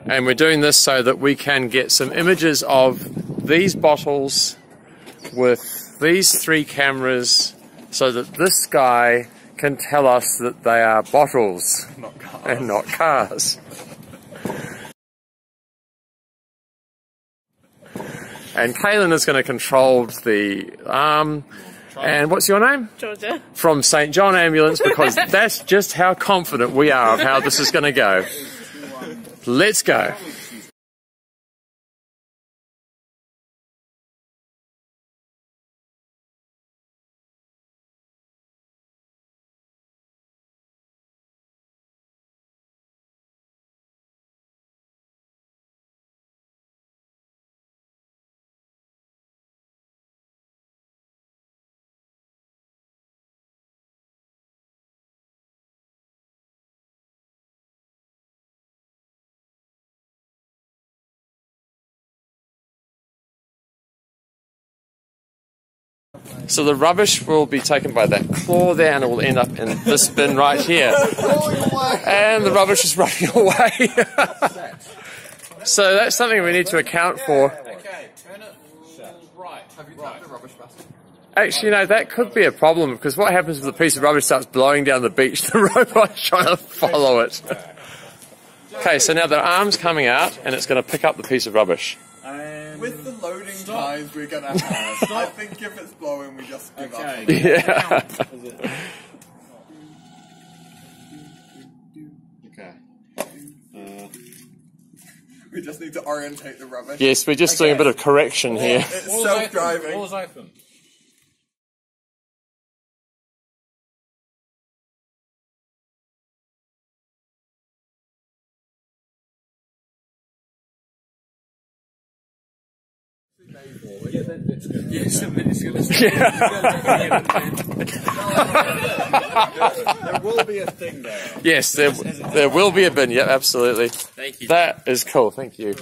And we're doing this so that we can get some images of these bottles with these 3 cameras so that this guy can tell us that they are bottles and not cars. And Kaylin is going to control the arm. And what's your name? Georgia. From St. John Ambulance, because that's just how confident we are of how this is going to go. Let's go. So the rubbish will be taken by that claw there and it will end up in this bin right here. And the rubbish is running away. So that's something we need to account for. Okay, turn it right. Have you tapped the rubbish basket? Actually, no, that could be a problem, because what happens if the piece of rubbish starts blowing down the beach? The robot's trying to follow it. Okay, so now the arm's coming out and it's going to pick up the piece of rubbish. With the loading times we're going to have, I think if it's blowing, we just give up. Yeah. Okay. We just need to orientate the rubbish. Yes, we're just doing a bit of correction here. It's self-driving. Doors open. Yes, There will be a thing there. Yes, there will be a bin. Yep, absolutely. Thank you. That is cool. Thank you.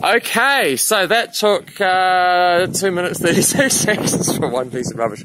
Okay, so that took 2 minutes 36 seconds for one piece of rubbish.